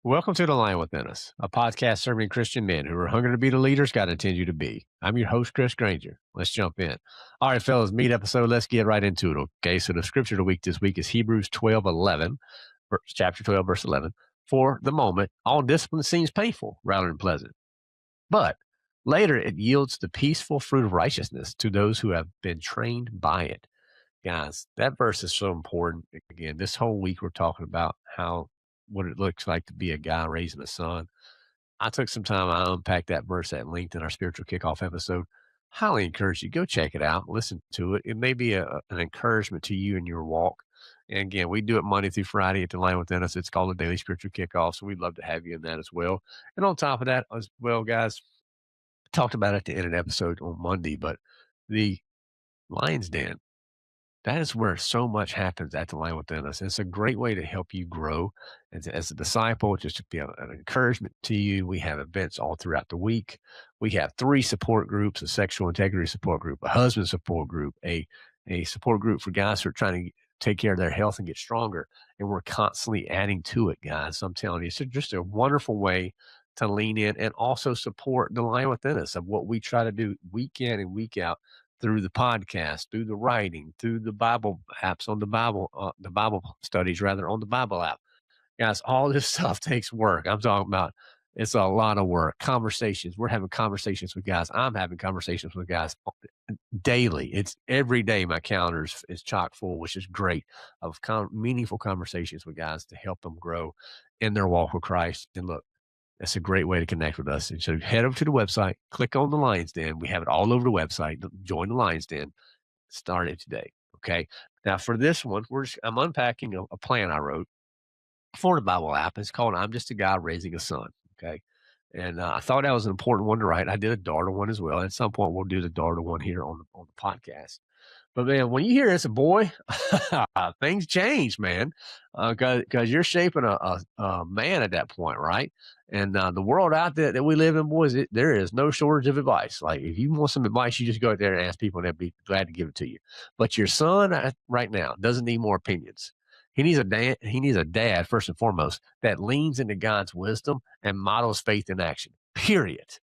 Welcome to The Lion Within Us, a podcast serving Christian men who are hungry to be the leaders God intends you to be. I'm your host, Chris Granger. Let's jump in. All right, fellas, meat episode. Let's get right into it. Okay, so the scripture of the week this week is Hebrews 12:11, chapter 12, verse 11. For the moment, all discipline seems painful rather than pleasant, but later it yields the peaceful fruit of righteousness to those who have been trained by it. Guys, that verse is so important. Again, this whole week we're talking about what it looks like to be a guy raising a son. I took some time, I unpacked that verse at length in our spiritual kickoff episode. Highly encourage you, go check it out, listen to it. It may be an encouragement to you in your walk. And again, we do it Monday through Friday at the Line Within Us. It's called the Daily Spiritual Kickoff. So we'd love to have you in that as well. And on top of that, as well, guys, I talked about it at the end of the episode on Monday, but the Lion's Den, that is where so much happens at the Line Within Us. It's a great way to help you grow as a disciple, just to be an encouragement to you. We have events all throughout the week. We have 3 support groups: a sexual integrity support group, a husband support group, a support group for guys who are trying to take care of their health and get stronger. And we're constantly adding to it, guys. I'm telling you, it's just a wonderful way to lean in and also support the Line Within Us of what we try to do week in and week out through the podcast, through the writing, through the Bible apps on the Bible studies rather on the Bible app. Guys, all this stuff takes work. I'm talking about it's a lot of work. Conversations. We're having conversations with guys. I'm having conversations with guys daily. It's every day. My calendar is chock full, which is great, of meaningful conversations with guys to help them grow in their walk with Christ. And look, that's a great way to connect with us. And so head over to the website, click on the Lions Den. We have it all over the website. Join the Lions Den. Start it today. Okay. Now for this one, I'm unpacking a plan I wrote for the Bible app. It's called "I'm Just a Guy Raising a Son." Okay. And I thought that was an important one to write. I did a daughter one as well. At some point, we'll do the daughter one here on the podcast. But man, when you hear it's a boy, things change, man, because you're shaping a man at that point, right? And the world out there that we live in, boys, there is no shortage of advice. Like if you want some advice, you just go out there and ask people, and they'll be glad to give it to you. But your son right now doesn't need more opinions. He needs a dad. He needs a dad first and foremost that leans into God's wisdom and models faith in action. Period.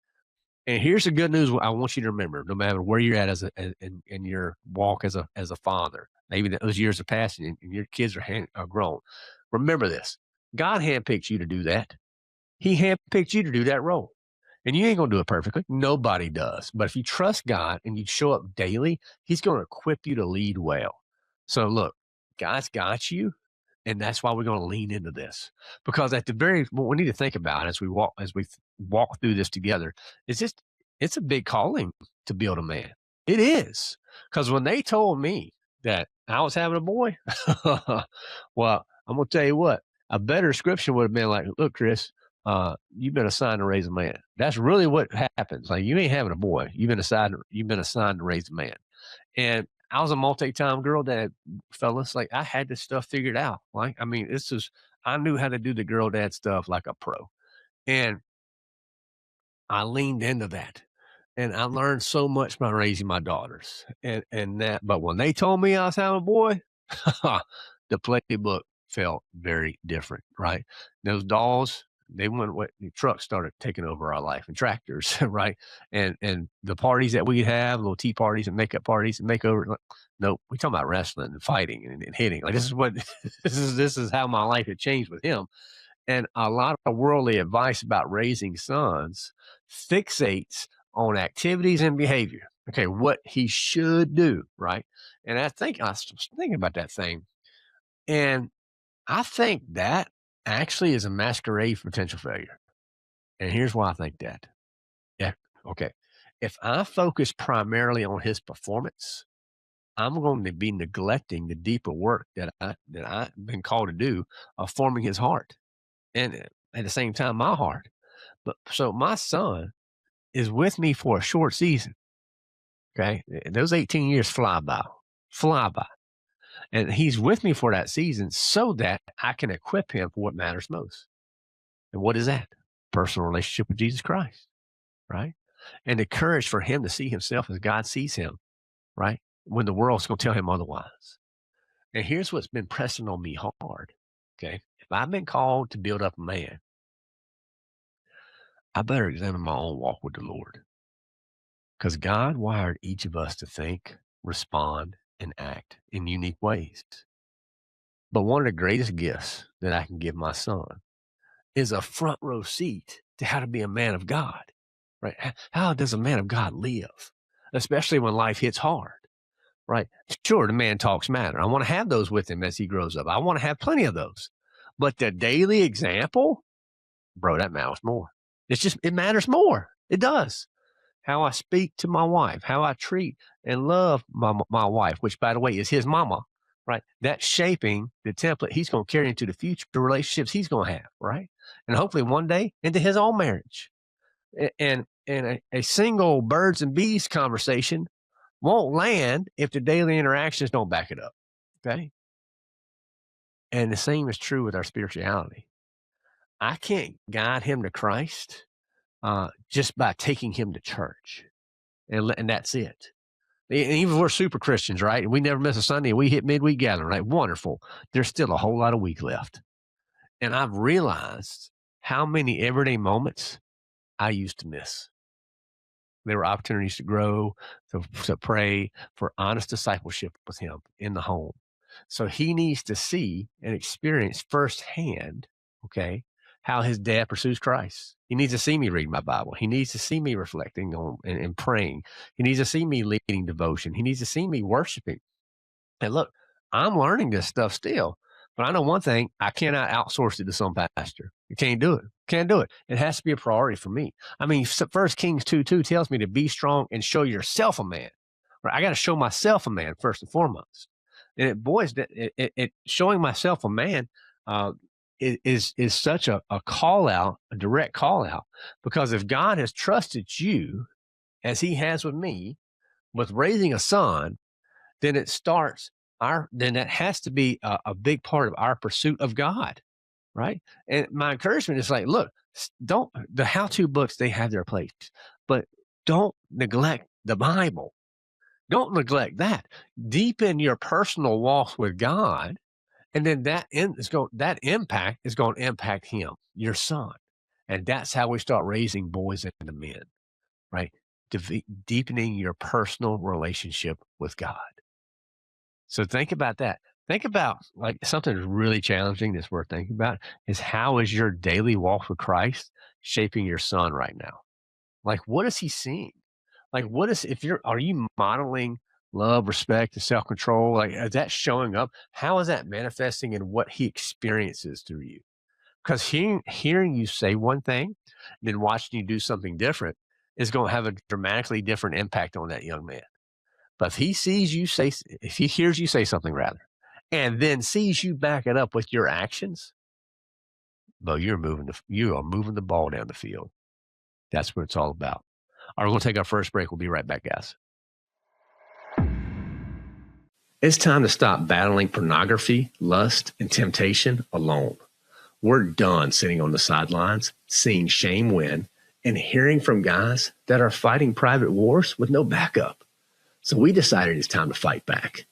And here's the good news I want you to remember, no matter where you're at in your walk as a father. Maybe those years are passing and your kids are grown. Remember this: God handpicked you to do that. He handpicked you to do that role, and you ain't gonna do it perfectly. Nobody does. But if you trust God and you show up daily, He's going to equip you to lead well. So look, God's got you, and that's why we're going to lean into this, because what we need to think about as we walk through this together is just it's a big calling to build a man. It is, because when they told me that I was having a boy, well, I'm gonna tell you what, a better description would have been like, look, Chris, you've been assigned to raise a man. That's really what happens. Like you ain't having a boy, you've been assigned to raise a man. And I was a multi-time girl dad, fellas. Like I had this stuff figured out. Like, I mean, I knew how to do the girl dad stuff like a pro. And I leaned into that. And I learned so much by raising my daughters. But when they told me I was having a boy, the playbook felt very different, right? Those dolls, they went what the trucks started taking over our life and tractors, right? And the parties that we have, little tea parties and makeup parties and makeover. No, we talking about wrestling and fighting and hitting. Like this is what this is how my life had changed with him. And a lot of worldly advice about raising sons fixates on activities and behavior. Okay, what he should do, right? And I was thinking about that thing, and I think that actually is a masquerade for potential failure. And here's why I think that. Yeah, okay. If I focus primarily on his performance, I'm going to be neglecting the deeper work that I've been called to do of forming his heart, and at the same time, my heart. But so my son is with me for a short season. Okay. Those 18 years fly by. And he's with me for that season so that I can equip him for what matters most. And what is that? Personal relationship with Jesus Christ. Right. And the courage for him to see himself as God sees him. Right. When the world's going to tell him otherwise. And here's what's been pressing on me hard. Okay. If I've been called to build up a man, I better examine my own walk with the Lord. Because God wired each of us to think, respond, and act in unique ways. But one of the greatest gifts that I can give my son is a front row seat to how to be a man of God, right? How does a man of God live, especially when life hits hard, right? Sure, the man talks matter. I want to have those with him as he grows up. I want to have plenty of those. But the daily example, bro, that matters more. It matters more. It does. How I speak to my wife, how I treat and love my wife, which, by the way, is his mama, right? That's shaping the template he's going to carry into the future relationships he's going to have, right? And hopefully one day into his own marriage. And a single birds and bees conversation won't land if the daily interactions don't back it up, okay? And the same is true with our spirituality. I can't guide him to Christ just by taking him to church, and that's it. And even if we're super Christians, right? And we never miss a Sunday and we hit midweek gathering, right? Wonderful. There's still a whole lot of week left. And I've realized how many everyday moments I used to miss. There were opportunities to grow, to pray, for honest discipleship with him in the home. So he needs to see and experience firsthand, okay, how his dad pursues Christ. He needs to see me reading my Bible. He needs to see me reflecting on and praying. He needs to see me leading devotion. He needs to see me worshiping. And look, I'm learning this stuff still, but I know one thing: I cannot outsource it to some pastor. You can't do it. Can't do it. It has to be a priority for me. I mean, 1 Kings 2:2 tells me to be strong and show yourself a man. Right? I got to show myself a man first and foremost. And showing myself a man is such a call out, a direct call out, because if God has trusted you, as He has with me, with raising a son, then then that has to be a big part of our pursuit of God, right? And my encouragement is like, look, the how-to books, they have their place, but don't neglect the Bible. Don't neglect that. Deepen your personal walk with God, and then that impact is going to impact him, your son. And that's how we start raising boys into men, right? Deepening your personal relationship with God. So think about that. Think about like something that's really challenging that's worth thinking about is, how is your daily walk with Christ shaping your son right now? Like, what is he seeing? Like, are you modeling love, respect, and self-control? Like, is that showing up? How is that manifesting in what he experiences through you? Because hearing you say one thing, then watching you do something different is going to have a dramatically different impact on that young man. But if he hears you say something rather, and then sees you back it up with your actions, well, you are moving the ball down the field. That's what it's all about. All right, we're going to take our first break. We'll be right back, guys. It's time to stop battling pornography, lust, and temptation alone. We're done sitting on the sidelines, seeing shame win, and hearing from guys that are fighting private wars with no backup. So we decided it's time to fight back.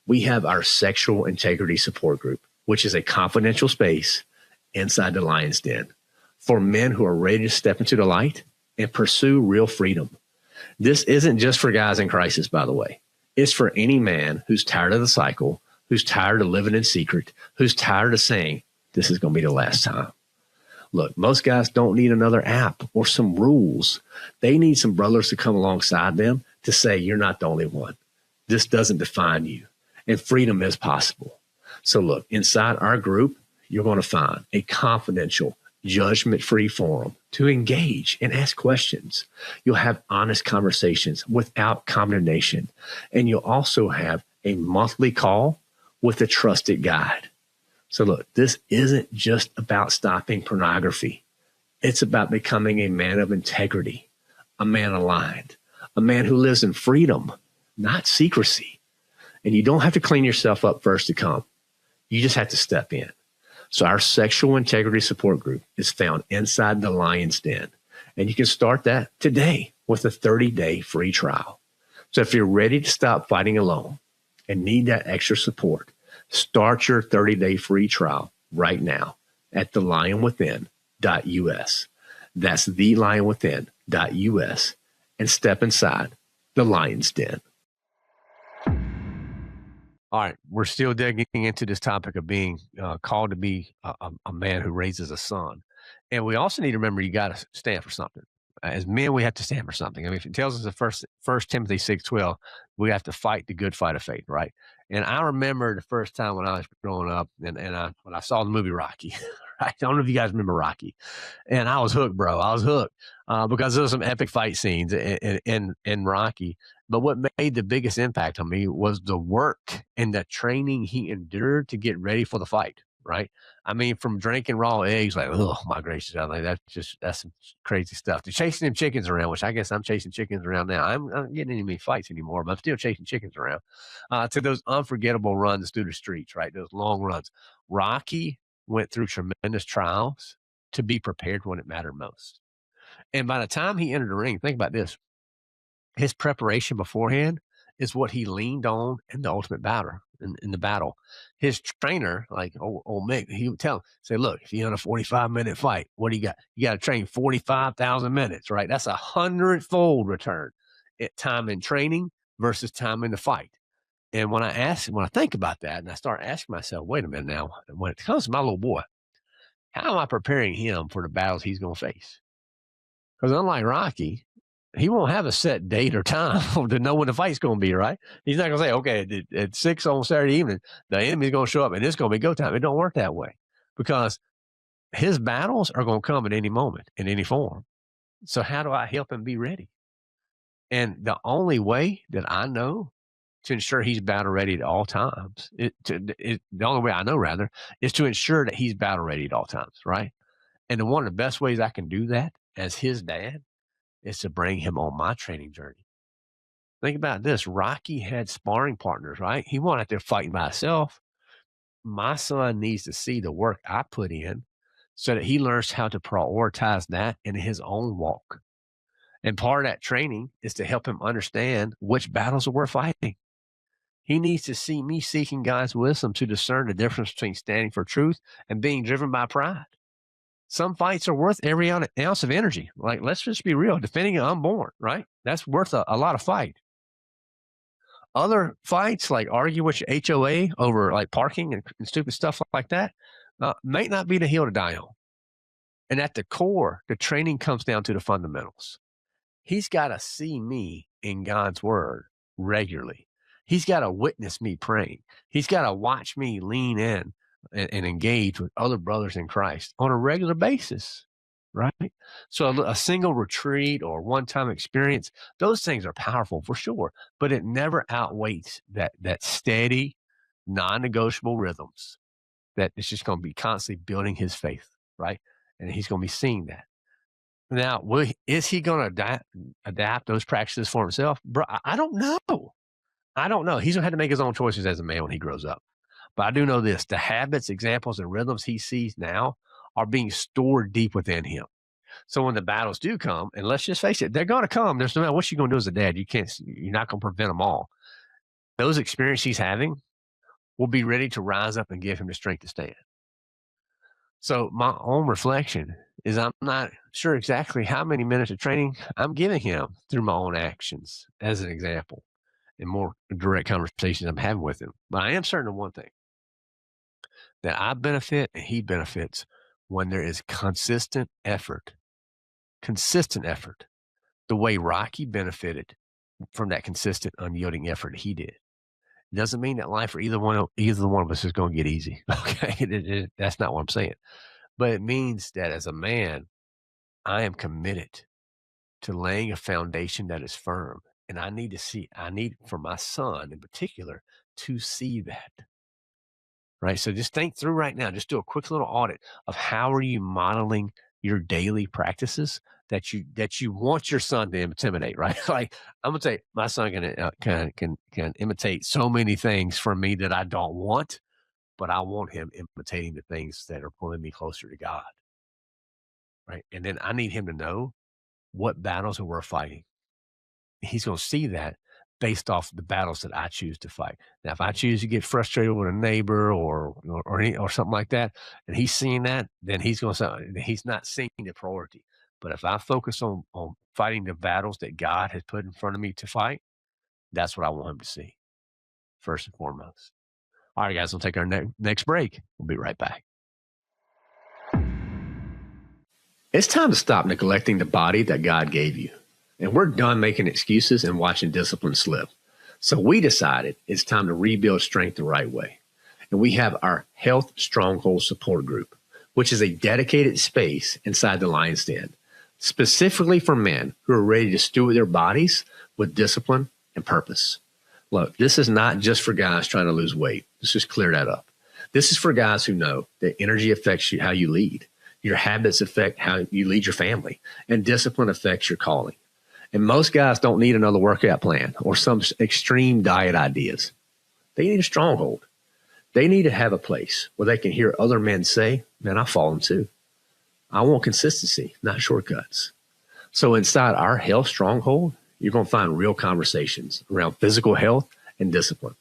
We have our sexual integrity support group, which is a confidential space inside the Lion's Den for men who are ready to step into the light and pursue real freedom. This isn't just for guys in crisis, by the way. It's for any man who's tired of the cycle, who's tired of living in secret, who's tired of saying, this is going to be the last time. Look, most guys don't need another app or some rules. They need some brothers to come alongside them to say, you're not the only one. This doesn't define you, and freedom is possible. So look, inside our group, you're going to find a confidential, judgment-free forum to engage and ask questions. You'll have honest conversations without condemnation, and you'll also have a monthly call with a trusted guide. So look, this isn't just about stopping pornography. It's about becoming a man of integrity, a man aligned, a man who lives in freedom, not secrecy. And you don't have to clean yourself up first to come. You just have to step in. So our sexual integrity support group is found inside the Lion's Den. And you can start that today with a 30-day free trial. So if you're ready to stop fighting alone and need that extra support, start your 30-day free trial right now at thelionwithin.us. That's thelionwithin.us and step inside the lion's den. All right, we're still digging into this topic of being called to be a man who raises a son. And we also need to remember you got to stand for something. As men, we have to stand for something. I mean, if it tells us in First Timothy 6:12, we have to fight the good fight of faith, right? And I remember the first time when I was growing up and when I saw the movie Rocky, right? I don't know if you guys remember Rocky. And I was hooked, bro. I was hooked because there was some epic fight scenes in Rocky. But what made the biggest impact on me was the work and the training he endured to get ready for the fight, right? I mean, from drinking raw eggs, like, oh my gracious, I like that's some crazy stuff. To chasing them chickens around, which I guess I'm chasing chickens around now. I'm not getting any fights anymore, but I'm still chasing chickens around. To those unforgettable runs through the streets, right? Those long runs. Rocky went through tremendous trials to be prepared when it mattered most. And by the time he entered the ring, think about this. His preparation beforehand is what he leaned on in the ultimate battle. In the battle, his trainer, like old Mick, he would tell him, say, "Look, if you're in a 45-minute fight, what do you got? You got to train 45,000 minutes, right? That's 100-fold return at time in training versus time in the fight." And when I think about that, and I start asking myself, "Wait a minute now, when it comes to my little boy, how am I preparing him for the battles he's going to face?" Because unlike Rocky, he won't have a set date or time to know when the fight's going to be, right? He's not going to say, okay, at 6 on Saturday evening, the enemy's going to show up and it's going to be go time. It don't work that way because his battles are going to come at any moment, in any form. So how do I help him be ready? And the only way that I know to ensure he's battle ready at all times, the only way I know, rather, is to ensure that he's battle ready at all times, right? And one of the best ways I can do that as his dad is to bring him on my training journey. Think about this. Rocky had sparring partners, right? He wasn't out there fighting by himself. My son needs to see the work I put in so that he learns how to prioritize that in his own walk. And part of that training is to help him understand which battles are worth fighting. He needs to see me seeking God's wisdom to discern the difference between standing for truth and being driven by pride. Some fights are worth every ounce of energy. Like, let's just be real. Defending an unborn, right? That's worth a lot of fight. Other fights, like argue with your HOA over like parking and stupid stuff like that, may not be the hill to die on. And at the core, the training comes down to the fundamentals. He's got to see me in God's word regularly. He's got to witness me praying. He's got to watch me lean in and engage with other brothers in Christ on a regular basis, right? So a single retreat or one-time experience, those things are powerful for sure, but it never outweighs that steady, non-negotiable rhythms that it's just going to be constantly building his faith, right? And he's going to be seeing that. Now, is he going to adapt those practices for himself? Bro, I don't know. I don't know. He's going to have to make his own choices as a man when he grows up. But I do know this. The habits, examples, and rhythms he sees now are being stored deep within him. So when the battles do come, and let's just face it, they're going to come. There's no matter what you're going to do as a dad. You're not going to prevent them all. Those experiences he's having will be ready to rise up and give him the strength to stand. So my own reflection is I'm not sure exactly how many minutes of training I'm giving him through my own actions as an example and more direct conversations I'm having with him. But I am certain of one thing, that I benefit and he benefits when there is consistent effort, the way Rocky benefited from that consistent, unyielding effort he did. It doesn't mean that life for either one of us is going to get easy. Okay. That's not what I'm saying. But it means that as a man, I am committed to laying a foundation that is firm. And I need for my son in particular to see that. Right. So just think through right now, just do a quick little audit of how are you modeling your daily practices that you want your son to imitate, right? Like I'm gonna say my son can imitate so many things from me that I don't want, but I want him imitating the things that are pulling me closer to God. Right. And then I need him to know what battles are worth fighting. He's going to see that based off the battles that I choose to fight. Now, if I choose to get frustrated with a neighbor or something like that, and he's seeing that, then he's not seeing the priority. But if I focus on fighting the battles that God has put in front of me to fight, that's what I want him to see first and foremost. All right, guys, we'll take our next break. We'll be right back. It's time to stop neglecting the body that God gave you. And we're done making excuses and watching discipline slip. So we decided it's time to rebuild strength the right way. And we have our Health Stronghold Support Group, which is a dedicated space inside the Lion's Den, specifically for men who are ready to steward their bodies with discipline and purpose. Look, this is not just for guys trying to lose weight. Let's just clear that up. This is for guys who know that energy affects how you lead. Your habits affect how you lead your family, and discipline affects your calling. And most guys don't need another workout plan or some extreme diet ideas. They need a stronghold. They need to have a place where they can hear other men say, man, I've fallen too. I want consistency, not shortcuts. So inside our health stronghold, you're going to find real conversations around physical health and discipline,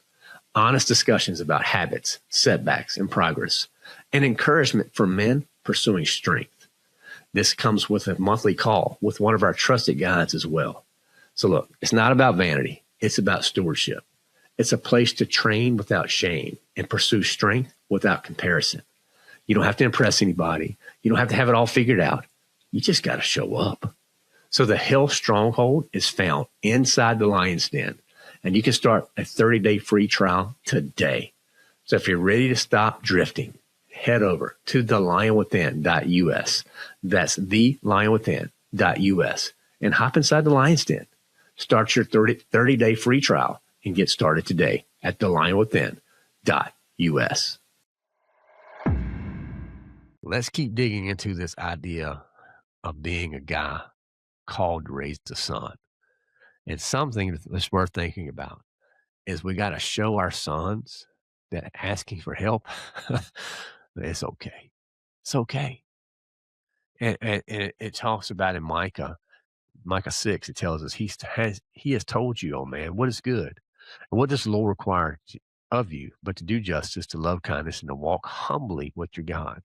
honest discussions about habits, setbacks, and progress, and encouragement for men pursuing strength. This comes with a monthly call with one of our trusted guides as well. So look, it's not about vanity. It's about stewardship. It's a place to train without shame and pursue strength without comparison. You don't have to impress anybody. You don't have to have it all figured out. You just got to show up. So the Health Stronghold is found inside the Lion's Den, and you can start a 30-day free trial today. So if you're ready to stop drifting, head over to thelionwithin.us. That's thelionwithin.us and hop inside the Lion's Den. Start your 30-day free trial and get started today at thelionwithin.us. Let's keep digging into this idea of being a guy called to raise the son. And something that's worth thinking about is we got to show our sons that asking for help, it's okay. It's okay. And it talks about in Micah 6, it tells us he has told you, oh man, what is good. And what does the Lord require of you but to do justice, to love kindness, and to walk humbly with your God.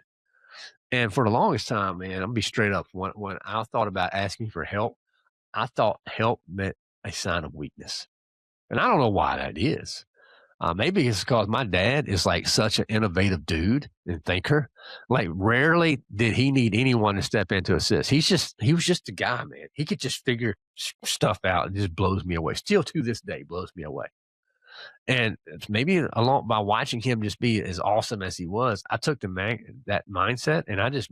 And for the longest time, man, I'm going to be straight up. When I thought about asking for help, I thought help meant a sign of weakness. And I don't know why that is. Maybe it's because my dad is like such an innovative dude and thinker. Like rarely did he need anyone to step in to assist. He was just a guy, man. He could just figure stuff out. It just blows me away. Still to this day, blows me away. And maybe along by watching him just be as awesome as he was, I took that mindset and I just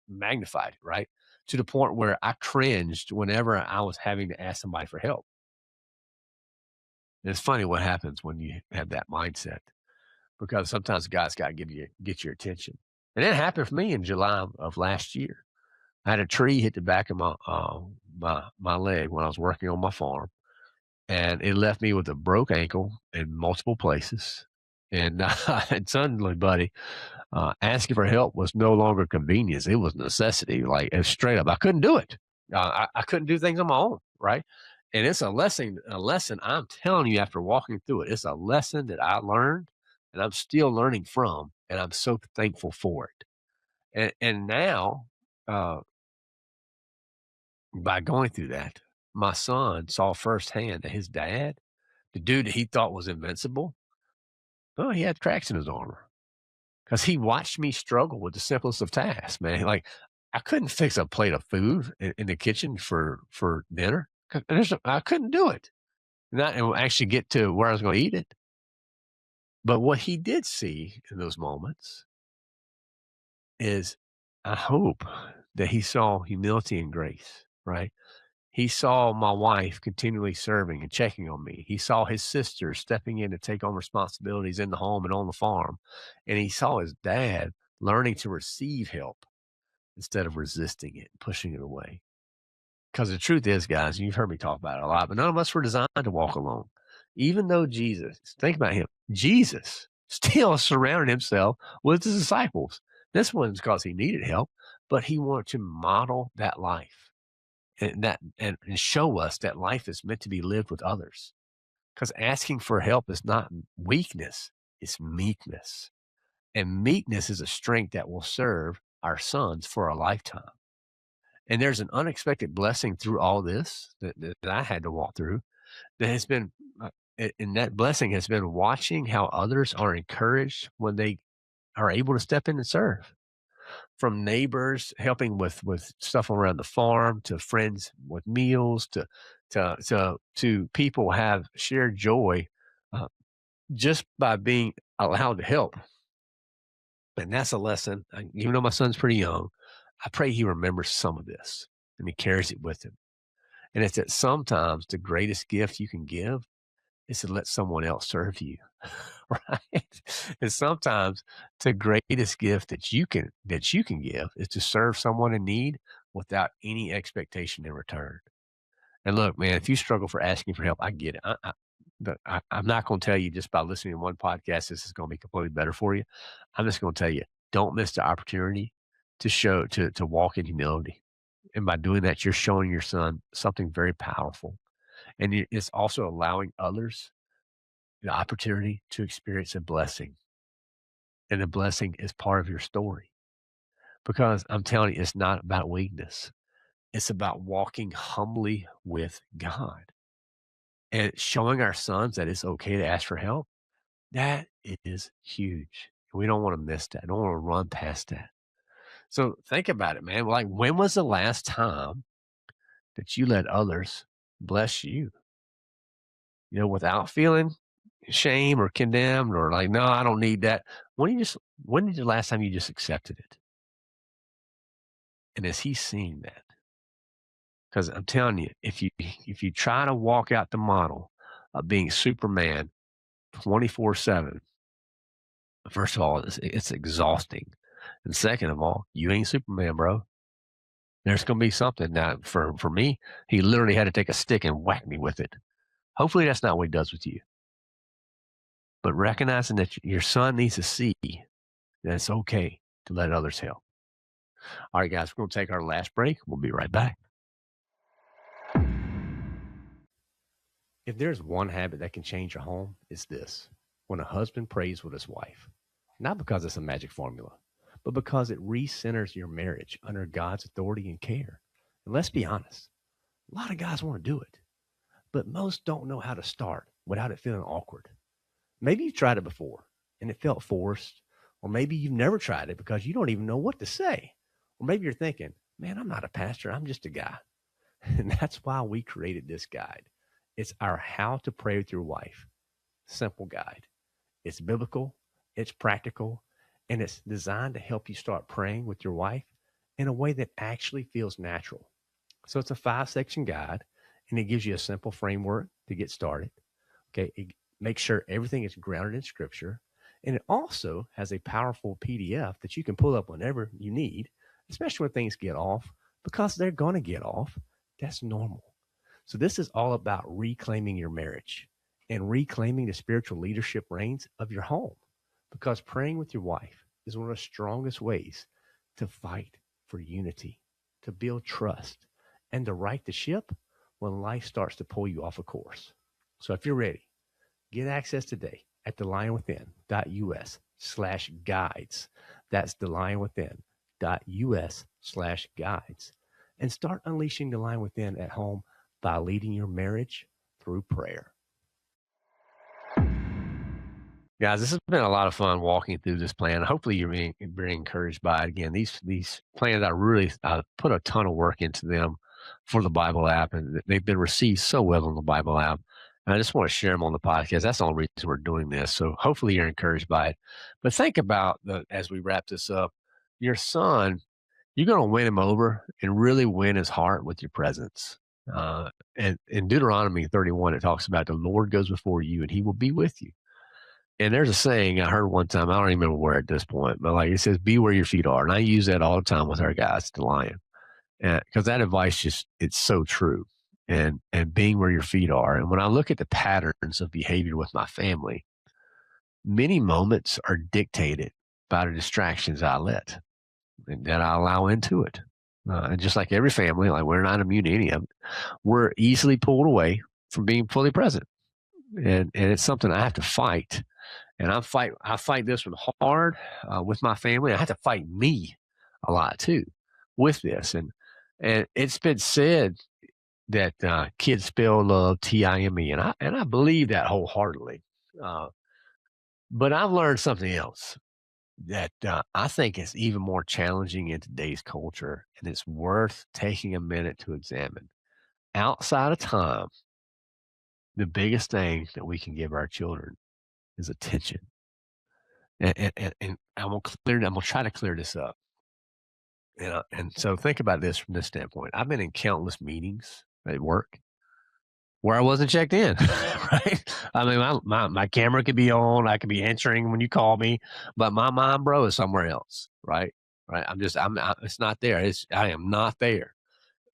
magnified it, right? To the point where I cringed whenever I was having to ask somebody for help. And it's funny what happens when you have that mindset, because sometimes God's got to get your attention. And it happened for me in July of last year. I had a tree hit the back of my leg when I was working on my farm, and it left me with a broke ankle in multiple places. And and suddenly, buddy, asking for help was no longer convenience; it was necessity. Like it's straight up, I couldn't do it. I couldn't do things on my own, right? And it's a lesson. I'm telling you, after walking through it, it's a lesson that I learned, and I'm still learning from, and I'm so thankful for it. And now, uh, by going through that, my son saw firsthand that his dad, the dude that he thought was invincible, oh, he had cracks in his armor because he watched me struggle with the simplest of tasks, man. Like I couldn't fix a plate of food in the kitchen for dinner. I couldn't do it. And actually get to where I was going to eat it. But what he did see in those moments is, I hope that he saw humility and grace, right? He saw my wife continually serving and checking on me. He saw his sister stepping in to take on responsibilities in the home and on the farm. And he saw his dad learning to receive help instead of resisting it, pushing it away. Because the truth is, guys, you've heard me talk about it a lot, but none of us were designed to walk alone. Even though Jesus, think about him, Jesus still surrounded himself with his disciples. This wasn't because he needed help, but he wanted to model that life and show us that life is meant to be lived with others. Because asking for help is not weakness, it's meekness. And meekness is a strength that will serve our sons for a lifetime. And there's an unexpected blessing through all this that I had to walk through that has been, and that blessing has been watching how others are encouraged when they are able to step in and serve. From neighbors helping with stuff around the farm to friends with meals to people have shared joy uh, just by being allowed to help. And that's a lesson. Even though my son's pretty young, I pray he remembers some of this and he carries it with him. And it's that sometimes the greatest gift you can give is to let someone else serve you. Right? And sometimes the greatest gift that you can give is to serve someone in need without any expectation in return. And look, man, if you struggle for asking for help, I get it. I'm not going to tell you just by listening to one podcast, this is going to be completely better for you. I'm just going to tell you, don't miss the opportunity to walk in humility. And by doing that, you're showing your son something very powerful. And it's also allowing others the opportunity to experience a blessing. And the blessing is part of your story. Because I'm telling you, it's not about weakness. It's about walking humbly with God and showing our sons that it's okay to ask for help. That is huge. We don't want to miss that. Don't want to run past that. So think about it, man. Like, when was the last time that you let others bless you? Without feeling shame or condemned or like, no, I don't need that. When did the last time you just accepted it? And is he seeing that? Because I'm telling you, if you try to walk out the model of being Superman 24/7, first of all, it's exhausting. And second of all, you ain't Superman, bro. There's gonna be something. Now, for me, he literally had to take a stick and whack me with it. Hopefully that's not what he does with you. But recognizing that your son needs to see that it's okay to let others help. All right, guys, we're gonna take our last break. We'll be right back. If there's one habit that can change your home, it's this: when a husband prays with his wife. Not because it's a magic formula, but because it recenters your marriage under God's authority and care. And let's be honest, a lot of guys want to do it, but most don't know how to start without it feeling awkward. Maybe you've tried it before and it felt forced, or maybe you've never tried it because you don't even know what to say. Or maybe you're thinking, man, I'm not a pastor, I'm just a guy. And that's why we created this guide. It's our How to Pray with Your Wife simple guide. It's biblical, it's practical, and it's designed to help you start praying with your wife in a way that actually feels natural. So it's a 5-section guide, and it gives you a simple framework to get started. Okay, it makes sure everything is grounded in scripture. And it also has a powerful PDF that you can pull up whenever you need, especially when things get off, because they're going to get off. That's normal. So this is all about reclaiming your marriage and reclaiming the spiritual leadership reins of your home, because praying with your wife is one of the strongest ways to fight for unity, to build trust, and to right the ship when life starts to pull you off a course. So if you're ready, get access today at thelionwithin.us/guides. That's thelionwithin.us/guides. And start unleashing the lion within at home by leading your marriage through prayer. Guys, this has been a lot of fun walking through this plan. Hopefully, you're being very encouraged by it. Again, these plans, I put a ton of work into them for the Bible app, and they've been received so well on the Bible app. And I just want to share them on the podcast. That's the only reason we're doing this. So hopefully, you're encouraged by it. But think about as we wrap this up, your son, you're going to win him over and really win his heart with your presence. And in Deuteronomy 31, it talks about the Lord goes before you and he will be with you. And there's a saying I heard one time, I don't even remember where at this point, but like it says, be where your feet are. And I use that all the time with our guys, the lion. And because that advice it's so true. And being where your feet are. And when I look at the patterns of behavior with my family, many moments are dictated by the distractions I let and that I allow into it. And just like every family, like we're not immune to any of it, we're easily pulled away from being fully present. And it's something I have to fight. And I fight this one hard with my family. I have to fight me a lot too with this. And And it's been said that kids spell love Time, and I believe that wholeheartedly. Uh, but I've learned something else that I think is even more challenging in today's culture, and it's worth taking a minute to examine. Outside of time, the biggest thing that we can give our children is attention. And I'm gonna try to clear this up. And so think about this from this standpoint. I've been in countless meetings at work where I wasn't checked in, right? I mean, my camera could be on, I could be answering when you call me, but my mind, bro, is somewhere else, right? Right. It's not there. I am not there.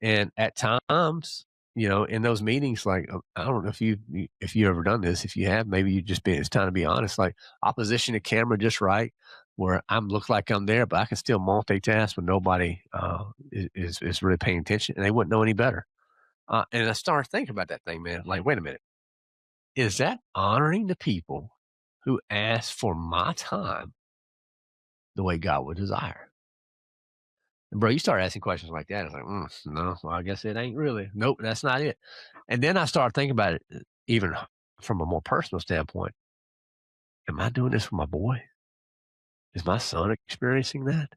And at times, in those meetings, like I don't know if you ever done this. If you have, maybe you just been. It's time to be honest. Like I'll position the camera just right where I'm look like I'm there, but I can still multitask when nobody is really paying attention, and they wouldn't know any better. And I started thinking about that thing, man. Like, wait a minute, is that honoring the people who ask for my time the way God would desire? And bro, you start asking questions like that. It's like, no, well, I guess it ain't really. Nope, that's not it. And then I started thinking about it even from a more personal standpoint. Am I doing this for my boy? Is my son experiencing that?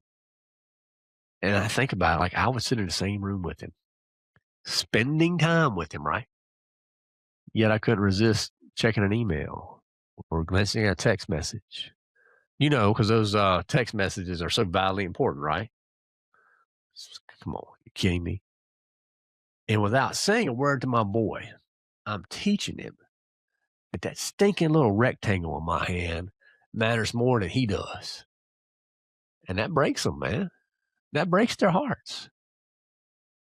And I think about it, like I would sit in the same room with him, spending time with him, right? Yet I couldn't resist checking an email or glancing at a text message. Because those text messages are so vitally important, right? Come on, you kidding me? And without saying a word to my boy, I'm teaching him that that stinking little rectangle in my hand matters more than he does. And that breaks them, man. That breaks their hearts.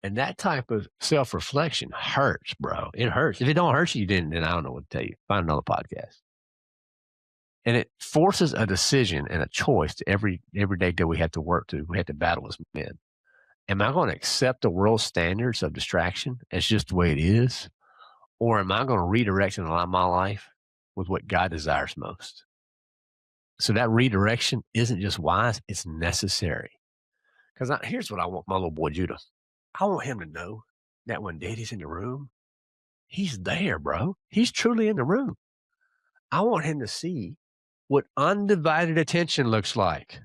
And that type of self-reflection hurts, bro. It hurts. If it don't hurt you, then I don't know what to tell you. Find another podcast. And it forces a decision and a choice to every day that we have to work through. We have to battle as men. Am I going to accept the world standards of distraction as just the way it is? Or am I going to redirect and align my life with what God desires most? So that redirection isn't just wise, it's necessary. Because here's what I want my little boy Judah. I want him to know that when daddy's in the room, he's there, bro. He's truly in the room. I want him to see what undivided attention looks like.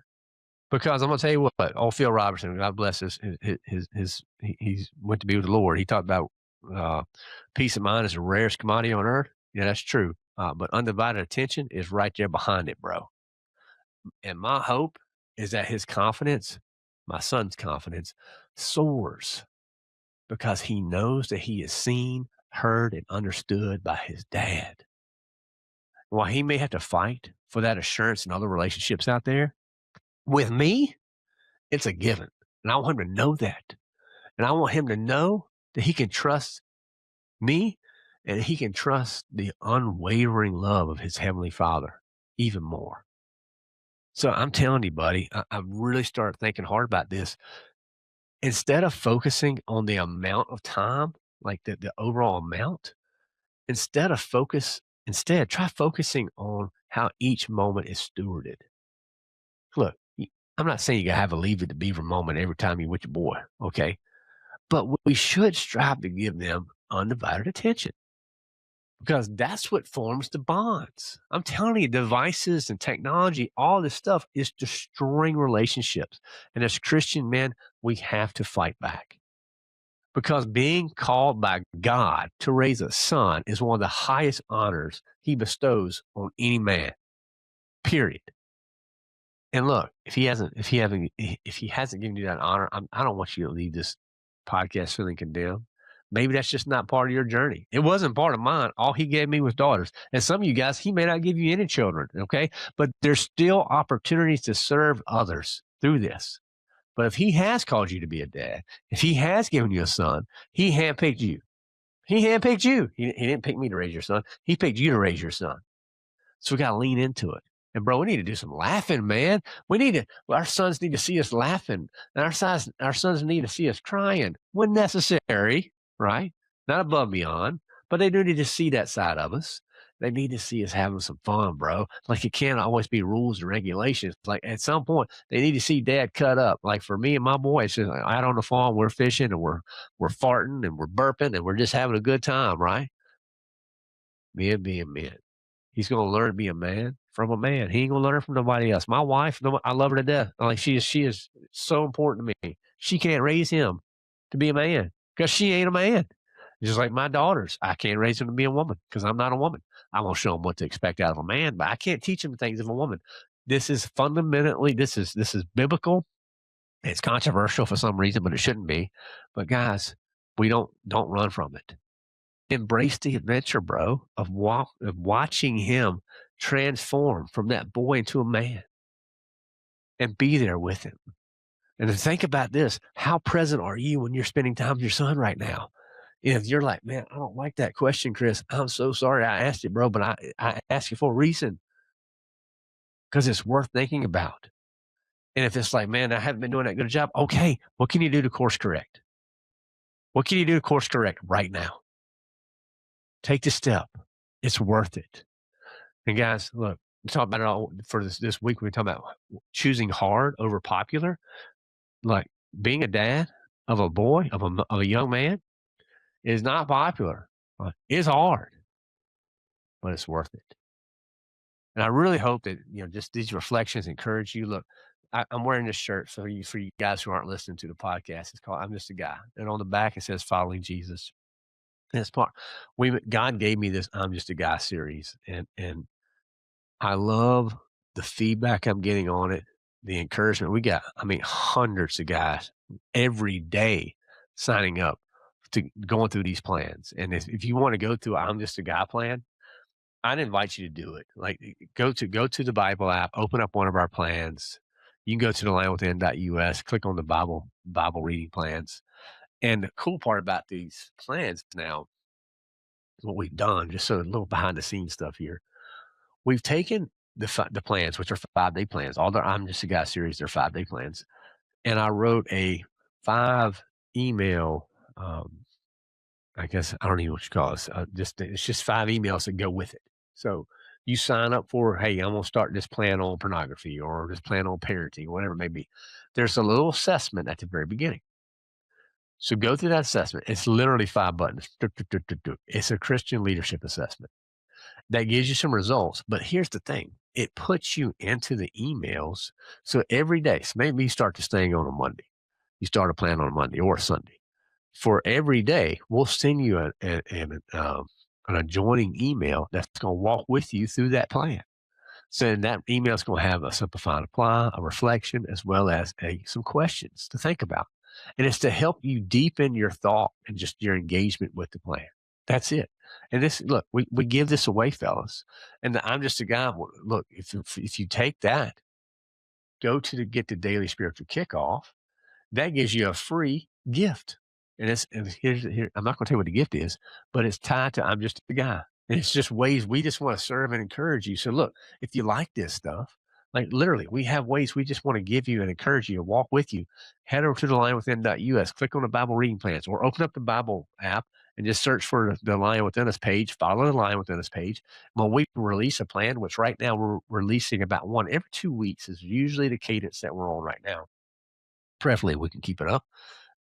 Because I'm gonna tell you what, old Phil Robertson, God bless he's went to be with the Lord. He talked about peace of mind is the rarest commodity on earth. Yeah, that's true. But undivided attention is right there behind it, bro. And my hope is that his confidence, my son's confidence, soars because he knows that he is seen, heard, and understood by his dad. While he may have to fight for that assurance in other relationships out there, with me, it's a given. And I want him to know that. And I want him to know that he can trust me and he can trust the unwavering love of his Heavenly Father even more. So I'm telling you, buddy, I really started thinking hard about this. Instead of focusing on the amount of time, like the overall amount, instead try focusing on how each moment is stewarded. Look, I'm not saying you gotta have a leave it to beaver moment every time you're with your boy, okay? But we should strive to give them undivided attention because that's what forms the bonds. I'm telling you, devices and technology, all this stuff is destroying relationships. And as Christian men, we have to fight back because being called by God to raise a son is one of the highest honors he bestows on any man, period. And look, if he hasn't given you that honor, I don't want you to leave this podcast feeling condemned. Maybe that's just not part of your journey. It wasn't part of mine. All he gave me was daughters. And some of you guys, he may not give you any children, okay? But there's still opportunities to serve others through this. But if he has called you to be a dad, if he has given you a son, he handpicked you. He handpicked you. He didn't pick me to raise your son. He picked you to raise your son. So we got to lean into it. And bro, we need to do some laughing, man. Our sons need to see us laughing. And our sons need to see us crying when necessary, right? Not above and beyond, but they do need to see that side of us. They need to see us having some fun, bro. Like, it can't always be rules and regulations. Like, at some point, they need to see dad cut up. Like, for me and my boy, it's just like, out on the farm, we're fishing and we're farting and we're burping and we're just having a good time, right? Men being men. He's gonna learn to be a man from a man. He ain't gonna learn it from nobody else. My wife, no, I love her to death. Like, she is so important to me. She can't raise him to be a man because she ain't a man. Just like my daughters, I can't raise them to be a woman because I'm not a woman. I'm gonna show them what to expect out of a man, but I can't teach them things of a woman. This is fundamentally this is biblical. It's controversial for some reason, but it shouldn't be. But guys, we don't run from it. Embrace the adventure, bro, of watching him transform from that boy into a man and be there with him. And to think about this, how present are you when you're spending time with your son right now? If you're like, man, I don't like that question, Chris. I'm so sorry I asked you, bro, but I asked you for a reason because it's worth thinking about. And if it's like, man, I haven't been doing that good a job, okay, what can you do to course correct? What can you do to course correct right now? Take the step. It's worth it. And guys, look, we talk about it all for this week. We talk about choosing hard over popular. Like, being a dad of a boy, of a young man, is not popular. It's hard, but it's worth it. And I really hope that, just these reflections encourage you. Look, I'm wearing this shirt for you guys who aren't listening to the podcast. It's called "I'm Just a Guy," and on the back it says "Following Jesus." And it's part. God gave me this "I'm Just a Guy" series, and I love the feedback I'm getting on it, the encouragement. We got, I mean, hundreds of guys every day signing up to going through these plans. And if you want to go through I'm Just a Guy plan, I'd invite you to do it. Like, go to the Bible app, open up one of our plans. You can go to the landwithin.us, click on the Bible reading plans. And the cool part about these plans now, what we've done, just so a little behind the scenes stuff here. We've taken the plans, which are 5-day plans. All the I'm Just a Guy series, they're 5-day plans, and I wrote a 5 email, I guess I don't even know what you call this. It's just 5 emails that go with it. So you sign up for, hey, I'm gonna start this plan on pornography or this plan on parenting, whatever it may be. There's a little assessment at the very beginning. So go through that assessment. It's literally 5 buttons. It's a Christian leadership assessment that gives you some results. But here's the thing, it puts you into the emails. So every day, so maybe you start this thing on a Monday. You start a plan on a Monday or a Sunday. For every day, we'll send you an adjoining email that's going to walk with you through that plan. So that email is going to have a simplified apply, a reflection, as well as some questions to think about. And it's to help you deepen your thought and just your engagement with the plan. That's it. And look, we give this away, fellas. And I'm Just a Guy. Look, if you take that, get the daily spiritual kickoff, that gives you a free gift. And here, I'm not going to tell you what the gift is, but it's tied to I'm Just a Guy. And it's just ways we just want to serve and encourage you. So look, if you like this stuff, like literally, we have ways we just want to give you and encourage you and walk with you. Head over to the linewithin.us, click on the Bible reading plans, or open up the Bible app and just search for the Lion Within Us page. Follow the Lion Within Us page. When we release a plan, which right now we're releasing about one every 2 weeks, is usually the cadence that we're on right now. Preferably, we can keep it up.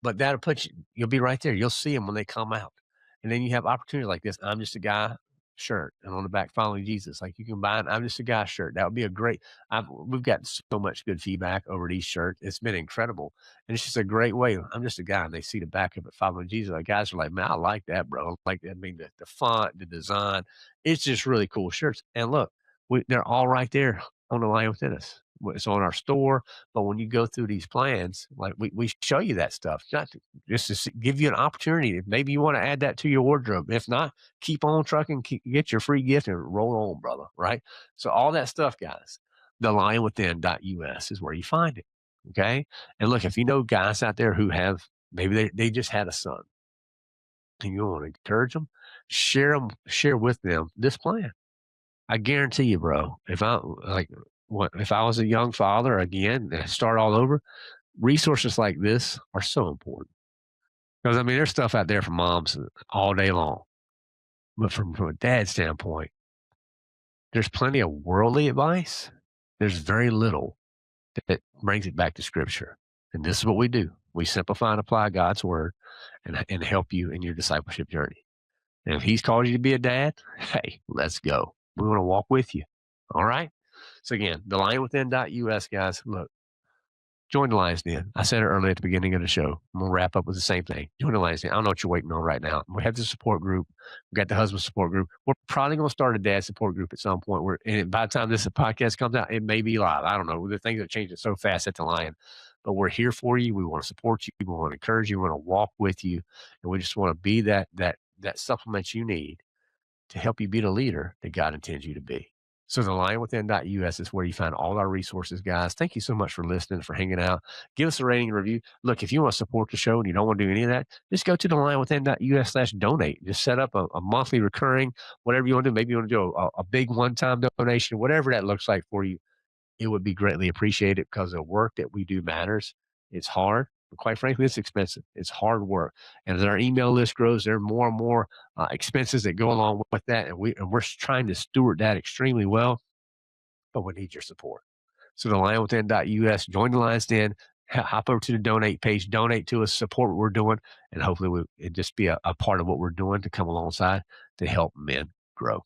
But that'll put you'll be right there. You'll see them when they come out. And then you have opportunities like this, I'm Just a Guy shirt, and on the back, Following Jesus. Like, you can buy an I'm Just a Guy shirt. That would be a great we've got so much good feedback over these shirts. It's been incredible. And it's just a great way. I'm Just a Guy, and they see the back of it, Following Jesus. Like, guys are like, man, I like that, bro. Like, I mean, the font, the design, it's just really cool shirts. And look, they're all right there on the Line Within Us. It's on our store. But when you go through these plans, like, we show you that stuff, not just to give you an opportunity. Maybe you want to add that to your wardrobe. If not, keep on trucking, get your free gift and roll on, brother. Right? So all that stuff, guys, the lionwithin.us is where you find it. Okay. And look, if you know guys out there who have, maybe they just had a son and you want to encourage them, share with them this plan. I guarantee you, bro, if I was a young father again, and start all over, resources like this are so important. Because I mean, there's stuff out there for moms all day long. But from a dad standpoint, There's plenty of worldly advice. There's very little that brings it back to Scripture. And this is what we do. We simplify and apply God's word and help you in your discipleship journey. And if He's called you to be a dad, hey, let's go. We want to walk with you. All right. So again, thelionwithin.us, guys. Look, join the Lions Den. I said it earlier at the beginning of the show. I'm going to wrap up with the same thing. Join the Lions Den. I don't know what you're waiting on right now. We have the support group. We got the husband support group. We're probably going to start a dad support group at some point. And by the time this podcast comes out, it may be live. I don't know. The things are changing so fast at the Lion. But we're here for you. We want to support you. We want to encourage you. We want to walk with you. And we just want to be that supplement you need to help you be the leader that God intends you to be. So thelionwithin.us is where you find all our resources, guys. Thank you so much for listening, for hanging out. Give us a rating and review. Look, if you want to support the show and you don't want to do any of that, just go to thelionwithin.us/donate. Just set up a monthly recurring, whatever you want to do. Maybe you want to do a big one-time donation, whatever that looks like for you. It would be greatly appreciated because the work that we do matters. It's hard, but quite frankly, it's expensive. It's hard work. And as our email list grows, there are more and more expenses that go along with that. And we're trying to steward that extremely well, but we need your support. So thelionwithin.us, join the Lions Den, hop over to the donate page, donate to us, support what we're doing, and hopefully it just be a part of what we're doing to come alongside to help men grow.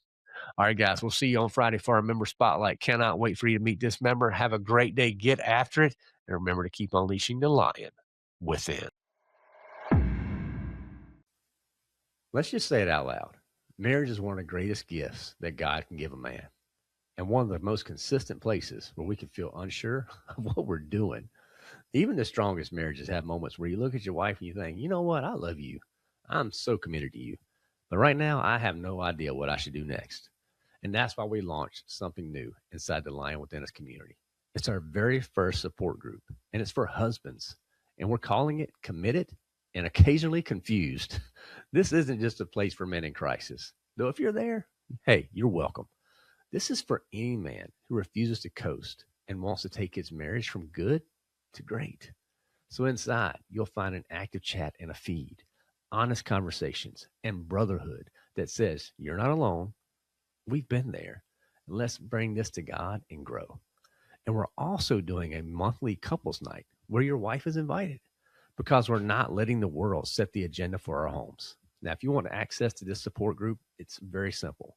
All right, guys, we'll see you on Friday for our member spotlight. Cannot wait for you to meet this member. Have a great day. Get after it. And remember to keep unleashing the lion within. Let's just say it out loud. Marriage is one of the greatest gifts that God can give a man, and one of the most consistent places where we can feel unsure of what we're doing. Even the strongest marriages have moments where you look at your wife and you think, you know what? I love you. I'm so committed to you. But right now, I have no idea what I should do next. And that's why we launched something new inside the Lion Within Us community. It's our very first support group, and it's for husbands. And we're calling it Committed and Occasionally Confused. This isn't just a place for men in crisis, though if you're there, hey, you're welcome. This is for any man who refuses to coast and wants to take his marriage from good to great. So inside, you'll find an active chat and a feed, honest conversations, and brotherhood that says you're not alone. We've been there. Let's bring this to God and grow. And we're also doing a monthly couples night where your wife is invited because we're not letting the world set the agenda for our homes. Now, if you want access to this support group, it's very simple.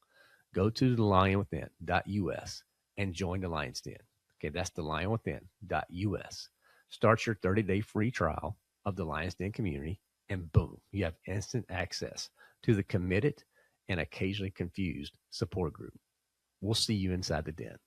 Go to thelionwithin.us and join the Lions Den. Okay, that's thelionwithin.us. Start your 30-day free trial of the Lions Den community, and boom, you have instant access to the Committed and Occasionally Confused support group. We'll see you inside the den.